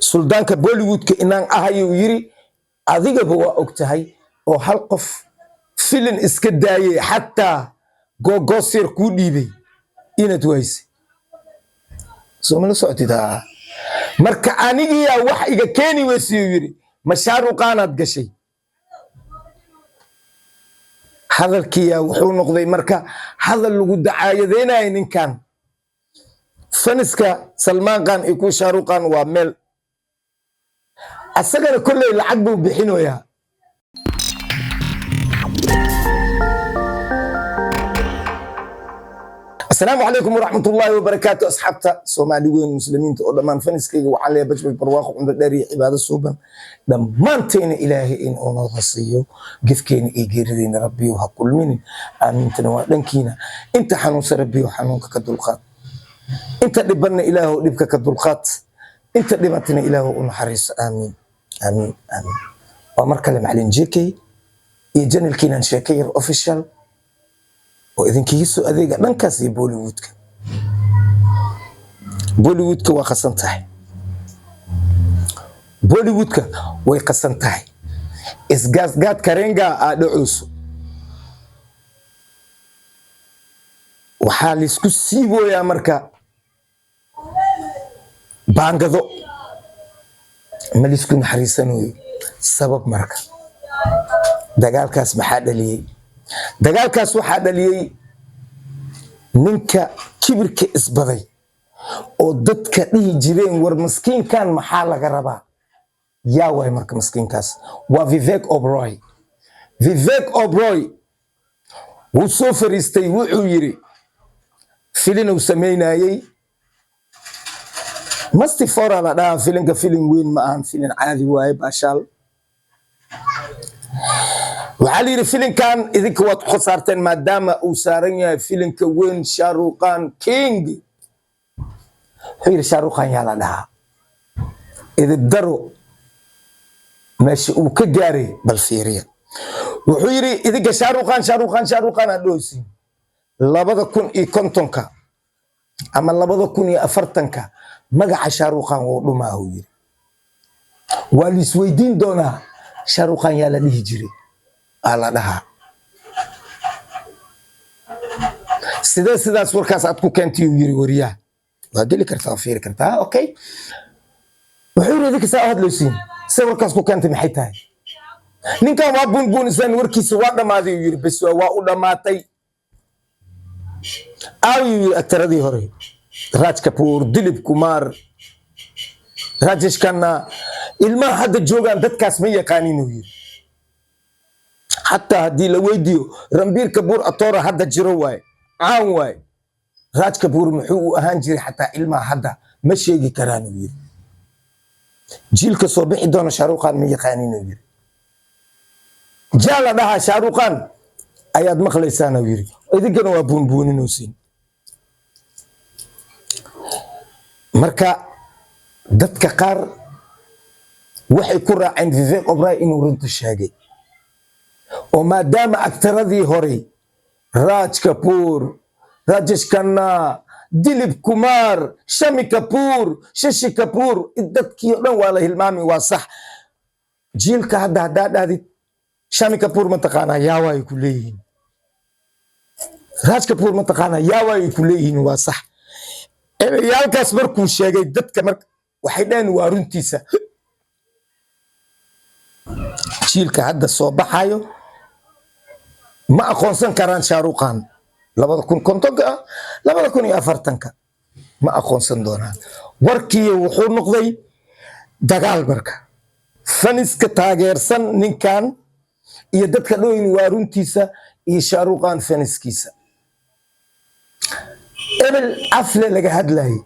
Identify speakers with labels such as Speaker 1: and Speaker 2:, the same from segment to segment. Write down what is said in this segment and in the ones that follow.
Speaker 1: suldaanka bollywoodka inaan ahayo yiri adigaba waa ogtahay oo hal qof filin iska daayay xataa googosir ku dhiibay inaad wayse soo ma la socotida marka anigiya wax iga keeni weysiyo yiri mashaaruqaanaad gashay hadalkiya wuxuu noqday marka hadal lagu dacaayadeenay ninkan faniska Salman Khan iyo ku Shaaruqan waa meel asagana kulay lacag buu bixinoyaa السلام عليكم ورحمة الله وبركاته أصحابتا سومالي وين مسلمين تقدمان فنسكيغ وعلي بجبك برواقو عند داري عبادة الصوبان دمانتين إلهي إن أونا غصيو قفكين إيجيردين ربي وحكول مني آمين تنوى لنكينا انت حنوس ربي وحنونك كدلقات انت لبنا إله لبك كدلقات انت لبتنا إله ونحرس آمين آمين آمين ومر كلم على جيكي يجن الكينان شاكير أوفيشال وإذن كيسو أذيك ننكسي بوليوودك بوليوودك وقسنتها بوليوودك ويقسنتها إسقاس قاد كارينجا أدعوسو وحالي سكو سيبو يا مركا بانقضو مالي سكو نحريسانو سبب مركا دقالكاس محاد لي dagaalkaas waxaa dhaliyay ninka kibirka isbaday oo dadka dhihi jireen war maskiinkan maxaa laga rabaa yaa way marka maskiinkaas waa Vivek Oberoi wuu soo fariistay wuxuu yiri filin uu sameynayay masti fora la dhaa filinka filin weyn ma ahan filin caadi waaye baashaal وعلي فيلم كان إذا كنت خسرتين ما دام أسرني فيلم كوين شاروخان كينج حير شاروخان يلا لها إذا دروا ماشي وكجاري بالفيريا وحيري إذا شاروخان أدوسي لابد كون إيكونتونكا أما لابد كون أفرتنكا مجا شاروخان وما هو يري والسويدين دونا شاروخان يلا ليجري على لها سيدا سوركاس أتكو كنتي ويري وريا وهذا اللي كرتها فيري كرتها أوكي وحوري ذيك ساعة لوسين سوركاس كو كنتي محيتها نينكا ما بون إنسان وركي سواء ما ذي ويري بس وأودا ما تي أو يري أتردي هوري راج كابور دليب كومار راجش كنا إلما حد جوغان دتكاس مية قانين ويري حتى هدي لويديو رمبير كبور أطورة هذا جرواي عام واي راج كبور محو أهانجري حتى إلما هذا مش يجي كرانو يري جيل كصبح دون شاروخان مية قانين يري جالا لها شاروخان أياد مخلصانا يري إذا كانوا بون نوسين مركا دتك قار وحي كرة عند فيفيك أوبراي إنه رنت الشاقي وما دام أكثر ذي هوري راج كابور راجش كنا دليب كومار شامي كابور ششي كابور إدت كيونا والله المامي واصح جيل هذا شامي كابور منطقانا ياواي كليين راج كابور منطقانا ياواي كليين واصح يالكاس مركو شاقي إدت كمرك وحيدان وارنتيسا جيل هذا الصوبحايو ما أخونسن كران شاروخان لابد كون كونتونكا لابد كون أفرتنكا ما أخونسن دونها وركي وحور نقضي دقال بركة فنسك تاغيرسن نكان يددك لوين وارون تيسا شاروخان فنسكيسا إبل أفل لغا هدلاي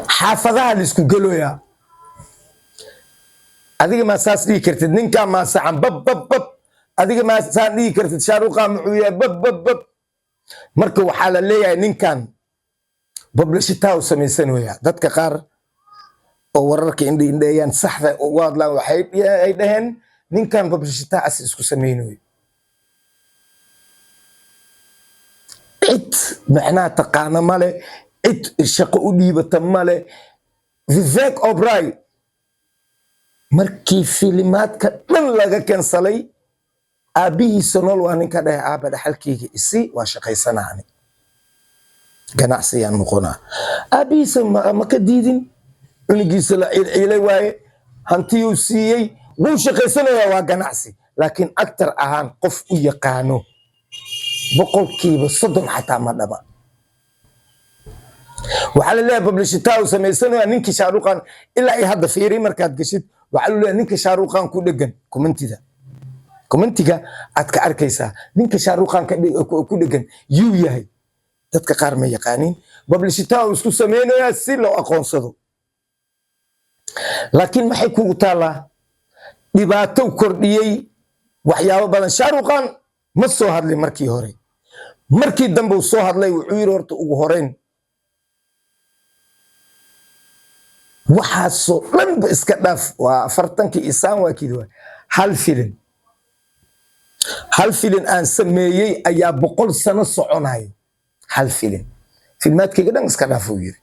Speaker 1: حافظها لسكو قلويا أذيك ما ساس لي كرتد نكان ما سعن بب adiga ma saan dhigi kartid Shaaruqan muxuu yahay bab marka waxa la leeyahay ninkan publicity uu sameeysan weeyaa dadka qaar oo wararka indheeyaan saxda oo waadlaan waxay ay dhaheen ninkan publicity as isku sameeyay cid macna taqaana male cid shaqo u dhiibata male Vivek Oberoi markii filimaadka dhan laga kansalay aabihiisa nool waa ninka dhahay aaba dhaxalkayga isi waa shaqaysanaani ganacsiyaan noqonaa aabihiisa ma ka diidin cunugiisa la ciilciilay waaye hantiyuu siiyey wuu shaqaysanayaa waa ganacsi laakiin actor ahaan qof u yaqaano boqolkiiba 30 xataa ma dhaba waxaa la leeyahay publicity uu samaysanaya ninkii shaaruqan ilaa ay hadda fiiri markaad gashid waxaa la leeyahay ninka shaaruqan ku dhagan commentiga aad ka arkaysaa ninka shaaruqan ku dhagan yuu yahay dadka qaar ma yaqaanin publicity uu isku sameynaya si loo aqoonsado laakiin maxay kugu taalaa dhibaato kordhiyay waxyaabo badan shaaruqan ma soo hadlay markii hore markii dambe uu soo hadlay wuxuu yiri horta ugu horeyn waxaasoo dhan ba iska dhaaf waa 40 isaan waa kii hal filin aan sameeyay ayaa 100 sano soconayo hal filmaadkayga dhan iska dhaaf uu yiri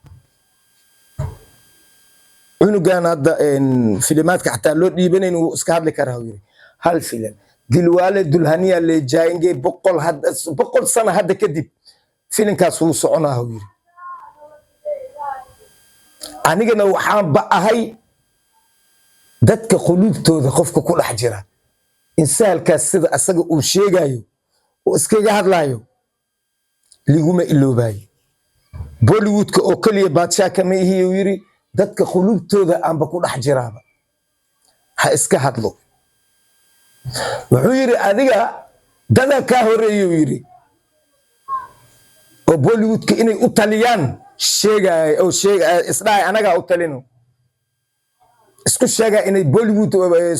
Speaker 1: cunugan hadda filimaadka xataa loo dhiibanayn uu iska hadli karaa uu yiri hal filin dilwaale dulhaniya le jaayinge 100 sano hadda kadib filinkaas uu soconaa uu yiri anigana waxaan ba ahay dadka qulubtooda qofka ku dhex jira insaalkaas sida asaga uu sheegayo oo iskaga hadlayo liguma iloobayo Bollywoodka oo kaliya baadshaa kama ihi uu yiri dadka qulubtooda aan ba ku dhex jiraaba ha iska hadlo wuxuu yiri adiga dada ka horeeyo yiri oo Bollywoodka inay u taliyaan sheegay isdhaay anaga u talino isku sheegay inay Bollywood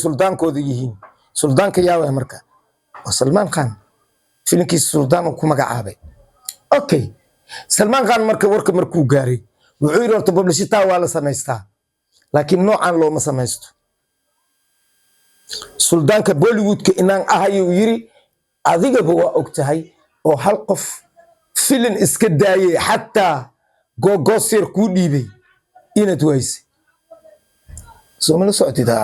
Speaker 1: sultaankooda yihiin sultaanka yaaway marka waa Salman Khan filinkiisa sultaan ku magacaabay okay Salman Khan marka warka markuu gaaray wuxuu yiri horta publicity waa la samaystaa laakiin noocan looma samaysto sultaanka Bollywoodka inaan ahayo yiri adigaba waa ogtahay oo hal qof filin iska daayay xataa gogosir ku dhiibay inaad wayse soo ma la socotida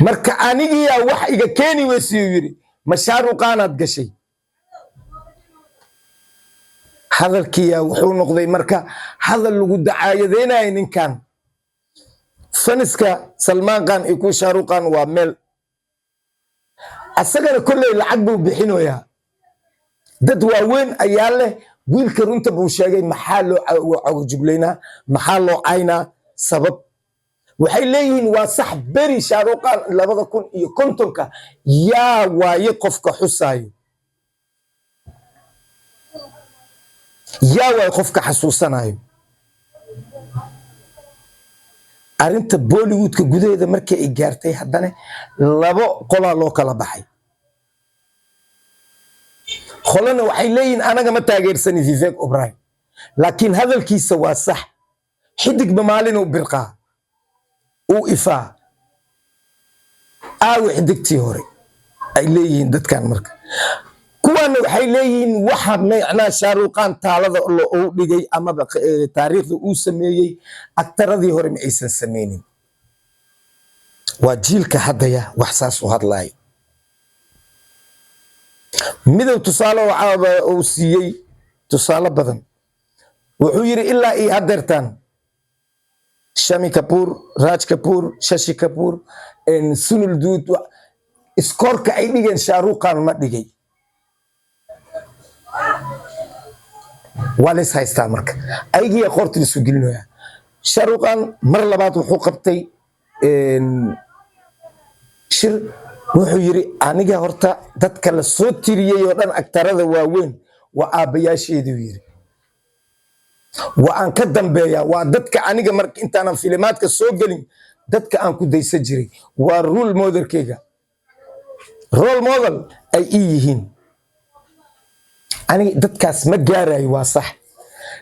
Speaker 1: marka anigiya wax iga keeni waysiyo yiri mashaaruqaanad gashay hadalkiya wuxuu noqday marka hadal lagu dacaayadeenay ninkan faniska Salman Khan iyo ku shaaruqan waa meel asagana kullay lacag buu bixinoyaa dad waaweyn ayaa leh wiilka runta buu sheegay maxaa loo jubleynaa maxaa loo caynaa sabab waxay leeyihiin waa sax beri shaaruqan 2050ka yaa waaye qofka xusaayo yaa waaye qofka xasuusanayo arinta Bollywoodka gudaheeda markay ay gaartay haddana labo qola loo kala baxay qolana waxay leeyihiin anaga ma taageersani Vivek Oberoi laakiin hadalkiisa waa sax xidig maalin uu birqaa uu ifaa aawi xidigtii hore ay leeyihiin dadkan marka kuwana waxay leeyihiin waxa macnaa shaaruqan taalada uu dhigay ama taariikhda uu sameeyay aktaradii hore ma aysan sameynin waa jiilka hadaya wax saas u hadlay midow tusaale waxa uu siiyay tusaale badan wuxuu yiri ilaa ay hadeertaan Shami Kapoor Raj Kapoor Shashi Kapoor Sunil Duud iskorka ay dhigeen shaaruqan ma dhigay walis haystaa marka aygiya qorti isu gelinoya shaaruqan mar labaad wuxuu qabtay shir wuxuu yiri aniga horta dadka la soo tiriyay oo dhan aktarada waaweyn waa aabayaasheedu yiri waa aan ka dambeeya waa dadka aniga marka intaan filimaadka soo galin dadka aan ku daysan jiray waa role model ay yihiin aniga dadkaas ma gaarayo waa sax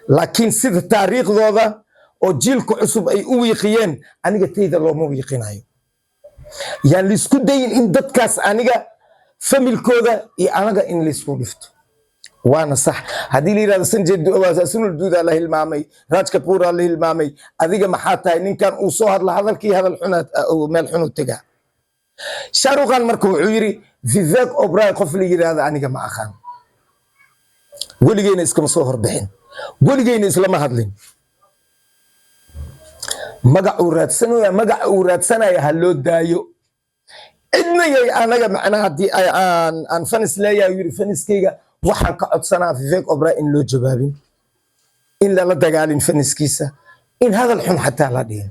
Speaker 1: laakiin sida taariikhdooda oo jiilka cusub ay u wiiqiyeen aniga tayda looma wiiqinayo yaan lisku dayin in dadkaas aniga familkooda iyo anaga in lisku dhifto وانا صح هذه لي هذا سنجد واساسن الدودا الله المامي راج كبور الله المامي اديق ما حاتا ان كان او سو هدل هدلكي هدل xunad او meel xun u taga sharuqan markuu wuxuu yiri Vivek Oberoi qof la yiraahdo aniga ma aqaan waligeena iskama soo horbixin waligeena islama hadlin magac uu raadsanaya ha loo daayo idnayay anaga macna hadii aan fanis leeyahay yiri faniskeyga waxaan ka codsanaa Vivek Oberoi in loo jawaabin in la dagaalin faniskiisa in hadal xun xataa la dhihin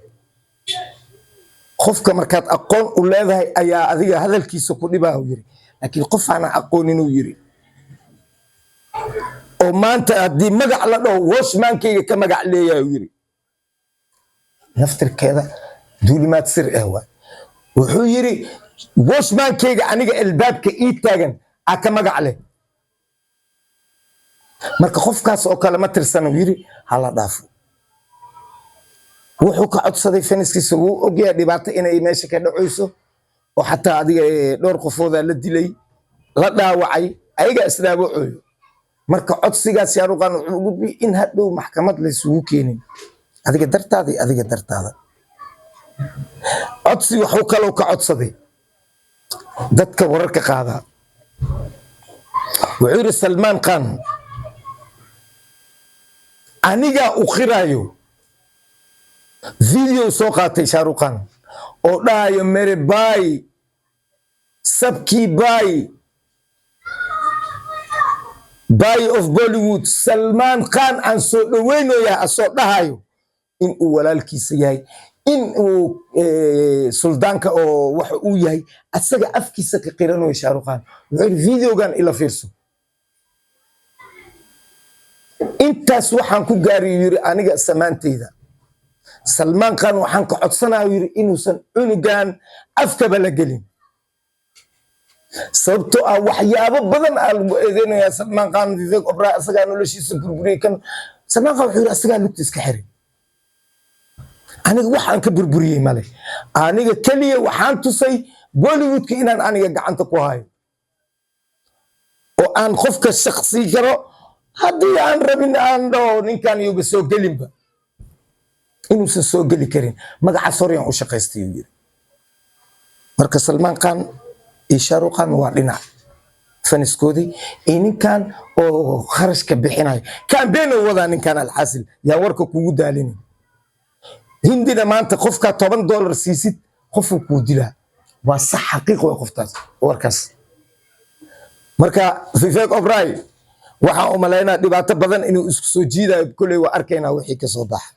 Speaker 1: qofka markaad aqoon u leedahay ayaa adiga hadalkiisa ku dhibaa yiri laakiin qof aan aqoon inuu yiri oo maanta hadii magac la dhaho washmankeyga ka magac leeyahay yiri naftirkeeda duulimaad sir ah wuxuu yiri washmankeyga aniga albaabka ii taagan ka magac leh marka qofkaas oo kale ma tirsan yiri hala dhaafo wuxuu ka codsaday faniskiisa uu ogyahay dhibaato inay meesha ka dhacayso oo xataa adiga dhowr qofooda la dilay la dhaawacay ayaga isdaawacayo marka codsigaas Sharuqan wuxuu gudbi in hadhow maxkamad la isugu keenin adiga dartaada codsi wuxuu kale ka codsaday dadka wararka qaada wuxuu yiri Salman Khan aniga u khirayo video soo qaatay Sharuqan oo dhaayo mere bay sabki bay of Bollywood Salman Khan aan soo dhaweynayo asoo dhahayo in uu walaalkiisa yahay in uu suldaanka oo wax uu yahay asaga afkiisa ka qiranayo Sharuqan wuxuu videogan ila fiirso intaas waxaan ku gaariyo yiri aniga samaanteyda Salman Khan waxaan ka codsanayo yiri inuusan cunugan afkaba la gelin sababtoo ah waxyaabo badan lagu eedeynaya Salman Khan Vivek Oberoi asaga noloshiisa burburiyay kan Salman Khan wuxuu asaga lugta iska xiray aniga waxaan ka burburiyay male aniga kaliya waxaan tusay Bollywoodka inaan aniga gacanta ku hayo oo aan qofka shakhsi garo haddii aan rabin aan dhaho ninkan yuuba soo gelinba inuusan soo geli karin magacaas horeyaan u shaqaystay yiri marka Salman Khan iyo Sharuqan waa dhinac faniskoodii ninkan oo kharashka bixinayo campaign wada ninkan alxasil yaa warka kugu daalin hindina maanta qofka $10 siisid qofku ku dilaa waa sax xaqiiqo qoftaas warkaas marka Vivek Oberoi waxa uu maleynaa dhibaato badan inuu isku soo jiidayo kulay waa arkaynaa wixii ka soo baxay